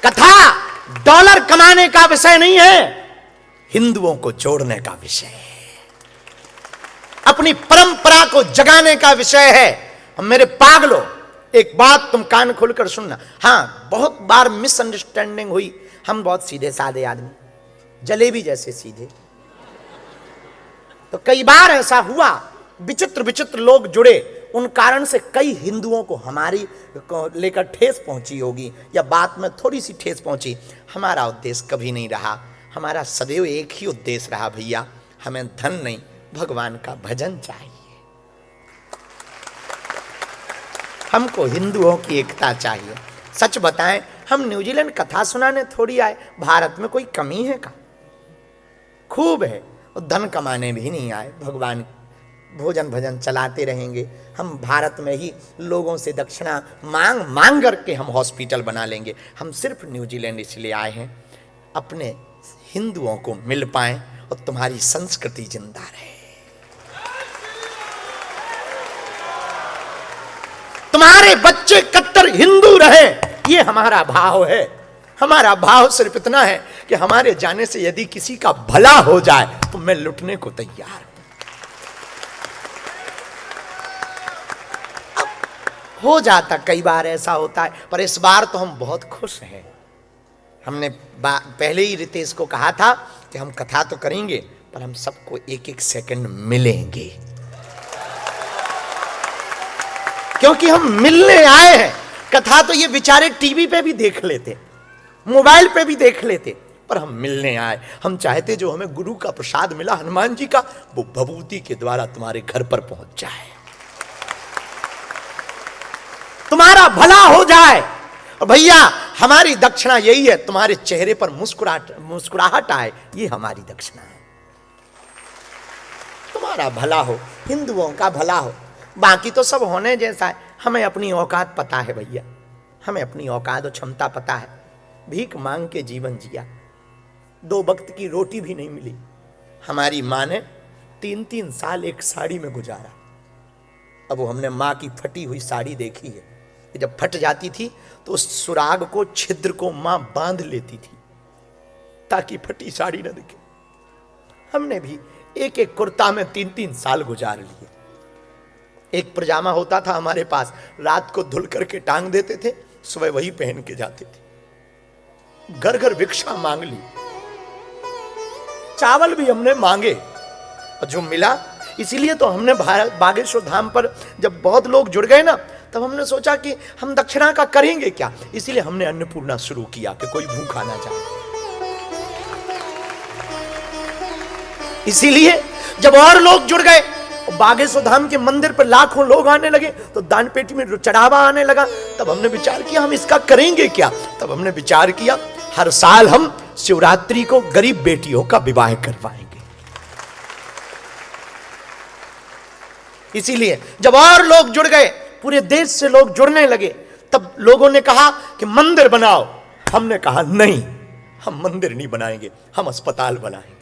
कथा डॉलर कमाने का विषय नहीं है, हिंदुओं को जोड़ने का विषय है, अपनी परंपरा को जगाने का विषय है। मेरे पागलों, एक बात तुम कान खोलकर सुनना। हां, बहुत बार मिसअंडरस्टैंडिंग हुई। हम बहुत सीधे साधे आदमी, जलेबी जैसे सीधे, तो कई बार ऐसा हुआ, विचित्र विचित्र लोग जुड़े, उन कारण से कई हिंदुओं को हमारी लेकर ठेस पहुंची होगी, या बात में थोड़ी सी ठेस पहुंची। हमारा उद्देश्य कभी नहीं रहा, हमारा सदैव एक ही उद्देश्य रहा, भैया हमें धन नहीं, भगवान का भजन चाहिए। हमको हिंदुओं की एकता चाहिए। सच बताएं, हम न्यूजीलैंड कथा सुनाने थोड़ी आए, भारत में कोई कमी है का? खूब है, और धन कमाने भी नहीं आए। भगवान भोजन भजन चलाते रहेंगे। हम भारत में ही लोगों से दक्षिणा मांग मांग करके हम हॉस्पिटल बना लेंगे। हम सिर्फ न्यूजीलैंड इसलिए आए हैं, अपने हिंदुओं को मिल पाएं और तुम्हारी संस्कृति जिंदा रहे, तुम्हारे बच्चे कट्टर हिंदू रहे। ये हमारा भाव है। हमारा भाव सिर्फ इतना है कि हमारे जाने से यदि किसी का भला हो जाए तो मैं लुटने को तैयार हूं। हो जाता, कई बार ऐसा होता है, पर इस बार तो हम बहुत खुश हैं। हमने पहले ही रितेश को कहा था कि हम कथा तो करेंगे, पर हम सबको एक एक सेकंड मिलेंगे, क्योंकि हम मिलने आए हैं। कथा तो ये बेचारे टीवी पे भी देख लेते, मोबाइल पे भी देख लेते, पर हम मिलने आए। हम चाहते जो हमें गुरु का प्रसाद मिला हनुमान जी का, वो भभूति के द्वारा तुम्हारे घर पर पहुंच जाए, तुम्हारा भला हो जाए। और भैया हमारी दक्षिणा यही है, तुम्हारे चेहरे पर मुस्कुराहट आए, ये हमारी दक्षिणा है। तुम्हारा भला हो, हिंदुओं का भला हो, बाकी तो सब होने जैसा है। हमें अपनी औकात पता है भैया, हमें अपनी औकात और क्षमता पता है। भीख मांग के जीवन जिया, 2 वक्त की रोटी भी नहीं मिली। हमारी माँ ने 3-3 साल एक साड़ी में गुजारा। अब वो हमने माँ की फटी हुई साड़ी देखी है, जब फट जाती थी तो उस सुराग को, छिद्र को माँ बांध लेती थी ताकि फटी साड़ी न दिखे। हमने भी एक एक कुर्ता में 3-3 साल गुजार लिए। एक पजामा होता था हमारे पास, रात को धुल करके टांग देते थे, सुबह वही पहन के जाते थे। घर घर भिक्षा मांग ली, चावल भी हमने मांगे और जो मिला। इसीलिए तो हमने बागेश्वर धाम पर जब बहुत लोग जुड़ गए ना, तब हमने सोचा कि हम दक्षिणा का करेंगे क्या, इसीलिए हमने अन्नपूर्णा शुरू किया कि कोई भूखा ना जाए। इसीलिए जब और लोग जुड़ गए, बागेश्वर धाम के मंदिर पर लाखों लोग आने लगे, तो दान पेटी में चढ़ावा आने लगा। तब हमने विचार किया हम इसका करेंगे क्या। तब हमने विचार किया हर साल हम शिवरात्रि को गरीब बेटियों का विवाह करवाएंगे। इसीलिए जब और लोग जुड़ गए, पूरे देश से लोग जुड़ने लगे, तब लोगों ने कहा कि मंदिर बनाओ। हमने कहा नहीं, हम मंदिर नहीं बनाएंगे, हम अस्पताल बनाएंगे।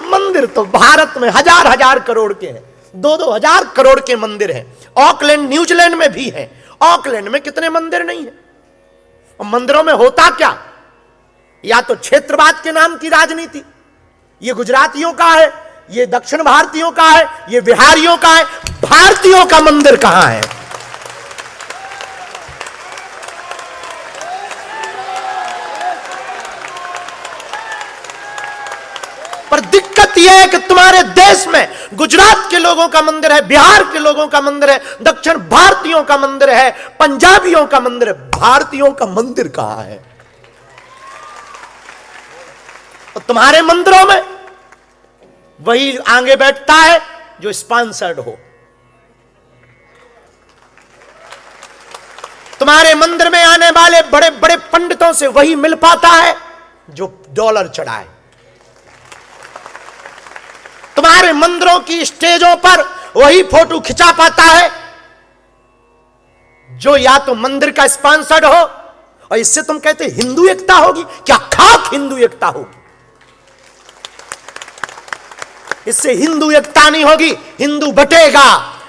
मंदिर तो भारत में हजार हजार करोड़ के हैं, 2-2 हजार करोड़ के मंदिर हैं। ऑकलैंड न्यूजीलैंड में भी है। ऑकलैंड में कितने मंदिर नहीं है। और मंदिरों में होता क्या, या तो क्षेत्रवाद के नाम की राजनीति, ये गुजरातियों का है, ये दक्षिण भारतीयों का है, ये बिहारियों का है, भारतीयों का मंदिर कहां है। पर दिक्कत यह है कि तुम्हारे देश में गुजरात के लोगों का मंदिर है, बिहार के लोगों का मंदिर है, दक्षिण भारतीयों का मंदिर है, पंजाबियों का मंदिर है, भारतीयों का मंदिर कहां है। और तुम्हारे मंदिरों में वही आगे बैठता है जो स्पॉन्सर्ड हो। तुम्हारे मंदिर में आने वाले बड़े बड़े पंडितों से वही मिल पाता है जो डॉलर चढ़ाए। तुम्हारे मंदिरों की स्टेजों पर वही फोटो खिंचा पाता है जो या तो मंदिर का स्पॉन्सर्ड हो। और इससे तुम कहते हिंदू एकता होगी, क्या खाक हिंदू एकता होगी। इससे हिंदू एकता नहीं होगी, हिंदू बटेगा।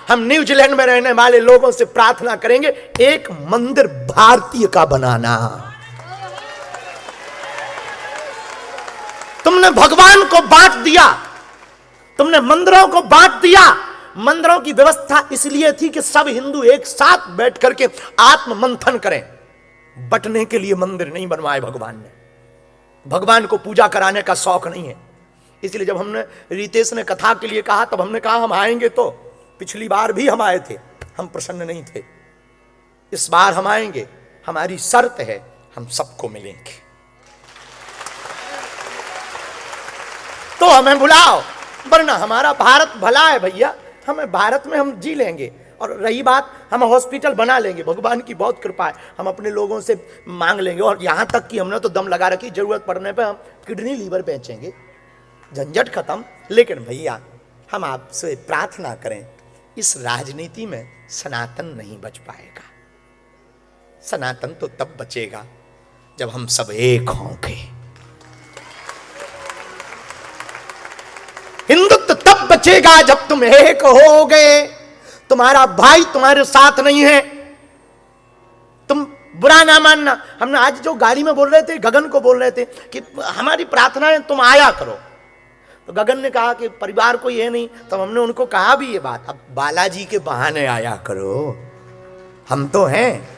हम न्यूजीलैंड में रहने वाले लोगों से प्रार्थना करेंगे, एक मंदिर भारतीय का बनाना। तुमने भगवान को बांट दिया, तुमने मंदिरों को बांट दिया। मंदिरों की व्यवस्था इसलिए थी कि सब हिंदू एक साथ बैठ करके आत्म मंथन करें। बटने के लिए मंदिर नहीं बनवाए भगवान ने। भगवान को पूजा कराने का शौक नहीं है। इसलिए जब हमने रितेश ने कथा के लिए कहा, तब हमने कहा हम आएंगे। तो पिछली बार भी हम आए थे, हम प्रसन्न नहीं थे। इस बार हम आएंगे, हमारी शर्त है हम सबको मिलेंगे। तो हमें बुलाओ, वरना हमारा भारत भला है भैया, हमें भारत में हम जी लेंगे। और रही बात, हम हॉस्पिटल बना लेंगे, भगवान की बहुत कृपा है, हम अपने लोगों से मांग लेंगे। और यहां तक कि हमने तो दम लगा रखी, जरूरत पड़ने पे हम किडनी लीवर बेचेंगे, झंझट खत्म। लेकिन भैया हम आपसे प्रार्थना करें, इस राजनीति में सनातन नहीं बच पाएगा। सनातन तो तब बचेगा जब हम सब एक होंगे। हिंदुत्व तब बचेगा जब तुम एक होगे। तुम्हारा भाई तुम्हारे साथ नहीं है, तुम बुरा ना मानना। हमने आज जो गाड़ी में बोल रहे थे, गगन को बोल रहे थे कि हमारी प्रार्थना है तुम आया करो। तो गगन ने कहा कि परिवार को ये नहीं, तो हमने उनको कहा भी ये बात, अब बालाजी के बहाने आया करो, हम तो हैं,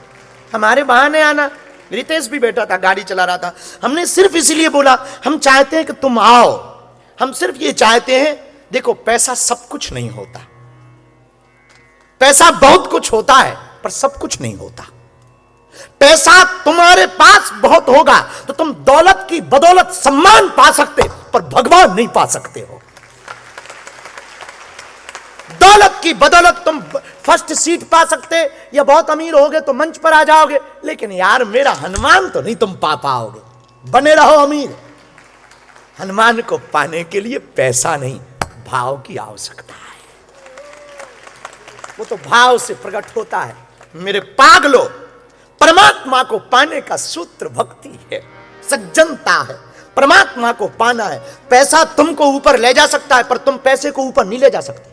हमारे बहाने आना। रितेश भी बैठा था, गाड़ी चला रहा था। हमने सिर्फ इसलिए बोला हम चाहते हैं कि तुम आओ, हम सिर्फ ये चाहते हैं। देखो पैसा सब कुछ नहीं होता, पैसा बहुत कुछ होता है पर सब कुछ नहीं होता। पैसा तुम्हारे पास बहुत होगा तो तुम दौलत की बदौलत सम्मान पा सकते, पर भगवान नहीं पा सकते हो। दौलत की बदौलत तुम फर्स्ट सीट पा सकते, या बहुत अमीर होगे तो मंच पर आ जाओगे, लेकिन यार मेरा हनुमान तो नहीं तुम पा पाओगे। बने रहो अमीर, हनुमान को पाने के लिए पैसा नहीं, भाव की आवश्यकता है। वो तो भाव से प्रकट होता है। मेरे पागलो, परमात्मा को पाने का सूत्र भक्ति है, सज्जनता है। परमात्मा को पाना है। पैसा तुमको ऊपर ले जा सकता है, पर तुम पैसे को ऊपर नहीं ले जा सकते।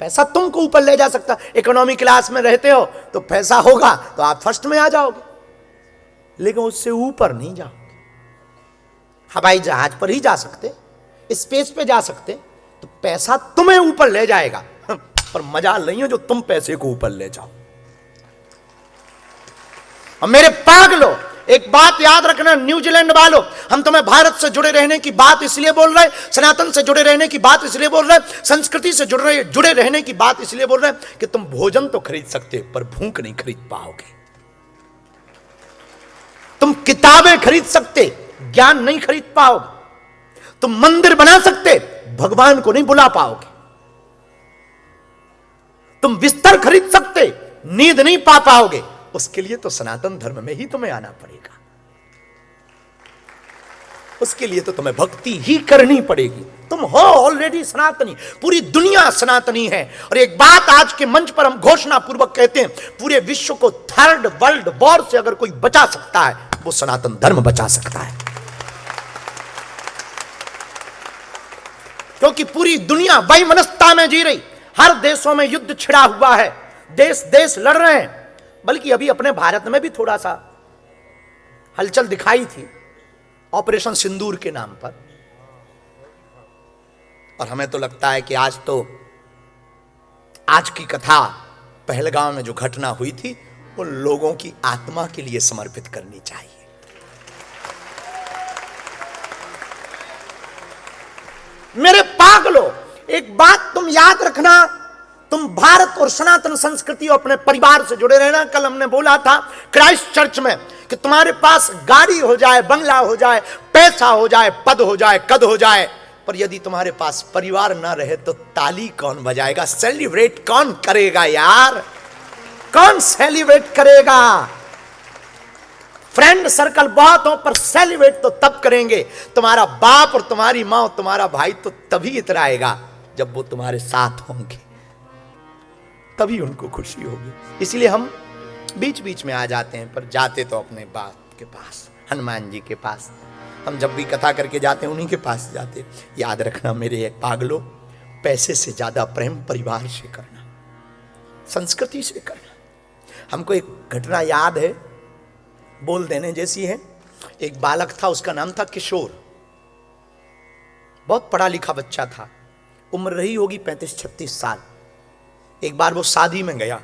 पैसा तुमको ऊपर ले जा सकता है। इकोनॉमी क्लास में रहते हो तो पैसा होगा तो आप फर्स्ट में आ जाओगे, लेकिन उससे ऊपर नहीं जाओगे। हवाई जहाज पर ही जा सकते, स्पेस पे जा सकते, तो पैसा तुम्हें ऊपर ले जाएगा, पर मजाल नहीं है जो तुम पैसे को ऊपर ले जाओ। और मेरे पागलो, एक बात याद रखना न्यूजीलैंड वालों, हम तुम्हें भारत से जुड़े रहने की बात इसलिए बोल रहे हैं, सनातन से जुड़े रहने की बात इसलिए बोल रहे हैं, संस्कृति से जुड़े रहने की बात इसलिए बोल रहे हैं कि तुम भोजन तो खरीद सकते पर भूख नहीं खरीद पाओगे। तुम किताबें खरीद सकते, ज्ञान नहीं खरीद पाओगे। तुम मंदिर बना सकते, भगवान को नहीं बुला पाओगे। तुम बिस्तर खरीद सकते, नींद नहीं पा पाओगे। उसके लिए तो सनातन धर्म में ही तुम्हें आना पड़ेगा। उसके लिए तो तुम्हें भक्ति ही करनी पड़ेगी। तुम हो ऑलरेडी सनातनी, पूरी दुनिया सनातनी है। और एक बात आज के मंच पर हम घोषणा पूर्वक कहते हैं, पूरे विश्व को थर्ड वर्ल्ड वॉर से अगर कोई बचा सकता है, वो सनातन धर्म बचा सकता है। क्योंकि पूरी दुनिया वैमनस्यता में जी रही, हर देशों में युद्ध छिड़ा हुआ है, देश देश लड़ रहे हैं। बल्कि अभी अपने भारत में भी थोड़ा सा हलचल दिखाई थी ऑपरेशन सिंदूर के नाम पर। और हमें तो लगता है कि आज की कथा, पहलगाम में जो घटना हुई थी, वो लोगों की आत्मा के लिए समर्पित करनी चाहिए। मेरे पागलो, एक बात तुम याद रखना, तुम भारत और सनातन संस्कृति और अपने परिवार से जुड़े रहना। कल हमने बोला था क्राइस्ट चर्च में कि तुम्हारे पास गाड़ी हो जाए, बंगला हो जाए, पैसा हो जाए, पद हो जाए, कद हो जाए, पर यदि तुम्हारे पास परिवार ना रहे तो ताली कौन बजाएगा? सेलिब्रेट कौन करेगा यार? कौन सेलिब्रेट करेगा? फ्रेंड सर्कल बहुत हो, पर सेलिब्रेट तो तब करेंगे तुम्हारा बाप और तुम्हारी मां और तुम्हारा भाई तो तभी इतराएगा जब वो तुम्हारे साथ होंगे, तभी उनको खुशी होगी। इसलिए हम बीच बीच में आ जाते हैं, पर जाते तो अपने बाप के पास, हनुमान जी के पास। हम जब भी कथा करके जाते हैं उन्हीं के पास जाते। याद रखना मेरे पागलों, पैसे से ज्यादा प्रेम परिवार से करना, संस्कृति से करना। हमको एक घटना याद है, बोल देने जैसी है। एक बालक था, उसका नाम था किशोर। बहुत पढ़ा लिखा बच्चा था, उम्र रही होगी 35-36 साल। एक बार वो शादी में गया,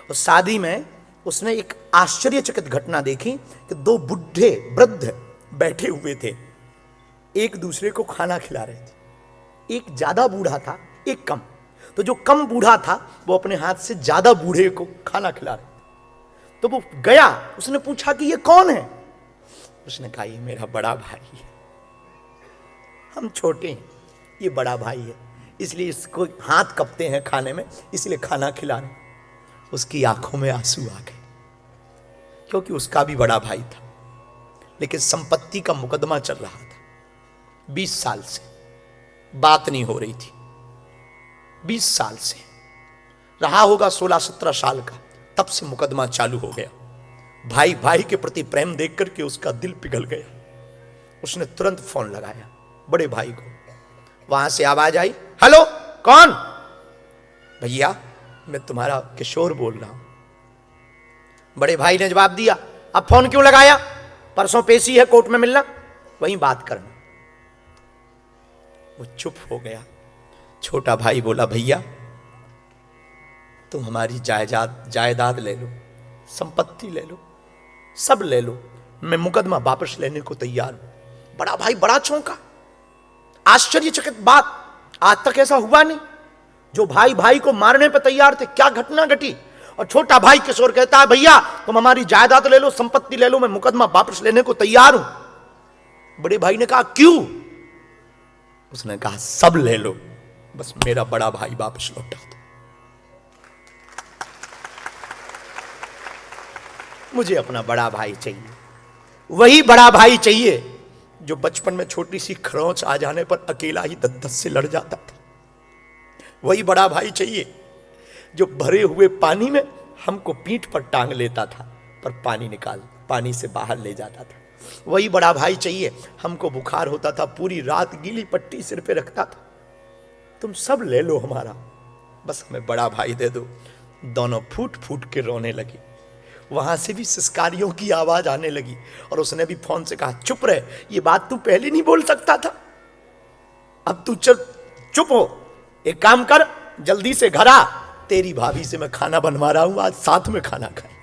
उस शादी में उसने एक आश्चर्यचकित घटना देखी कि दो बुढ़े वृद्ध बैठे हुए थे, एक दूसरे को खाना खिला रहे थे। एक ज्यादा बूढ़ा था, एक कम। तो जो कम बूढ़ा था वो अपने हाथ से ज्यादा बूढ़े को खाना खिला रहे थे। तो वो गया, उसने पूछा कि ये कौन है? उसने कहा ये मेरा बड़ा भाई है, हम छोटे हैं, ये बड़ा भाई है, इसलिए इसको हाथ कपते हैं खाने में, इसलिए खाना खिला रहे। उसकी आंखों में आंसू आ गए, क्योंकि उसका भी बड़ा भाई था, लेकिन संपत्ति का मुकदमा चल रहा था। 20 साल से बात नहीं हो रही थी, 20 साल से रहा होगा, 16-17 साल का, तब से मुकदमा चालू हो गया। भाई भाई के प्रति प्रेम देख करके उसका दिल पिघल गया। उसने तुरंत फोन लगाया बड़े भाई को। वहां से आवाज आई, हेलो कौन? भैया मैं तुम्हारा किशोर बोल रहा हूं। बड़े भाई ने जवाब दिया, अब फोन क्यों लगाया? परसों पेशी है, कोर्ट में मिलना, वहीं बात करना। वो चुप हो गया। छोटा भाई बोला, भैया तुम हमारी जायदाद ले लो, संपत्ति ले लो, सब ले लो, मैं मुकदमा वापस लेने को तैयार हूं। बड़ा भाई बड़ा चौंका, आश्चर्यचकित बात, आज तक ऐसा हुआ नहीं। जो भाई भाई को मारने पर तैयार थे, क्या घटना घटी? और छोटा भाई किशोर कहता है, भैया तुम हमारी जायदाद ले लो, संपत्ति ले लो, मैं मुकदमा वापस लेने को तैयार हूं। बड़े भाई ने कहा, क्यों? उसने कहा, सब ले लो, बस मेरा बड़ा भाई वापस लौटा दो। मुझे अपना बड़ा भाई चाहिए, वही बड़ा भाई चाहिए जो बचपन में छोटी सी खरोंच आ जाने पर अकेला ही 10-10 से लड़ जाता था। वही बड़ा भाई चाहिए जो भरे हुए पानी में हमको पीठ पर टांग लेता था, पर पानी से बाहर ले जाता था। वही बड़ा भाई चाहिए, हमको बुखार होता था, पूरी रात गीली पट्टी सिर पे रखता था। तुम सब ले लो हमारा, बस हमें बड़ा भाई दे दो। दोनों फूट फूट के रोने लगे। वहां से भी सिसकारियों की आवाज आने लगी, और उसने भी फोन से कहा, चुप रहे, ये बात तू पहले नहीं बोल सकता था, अब तू चुप हो। एक काम कर, जल्दी से घर आ, तेरी भाभी से मैं खाना बनवा रहा हूं, आज साथ में खाना खाए।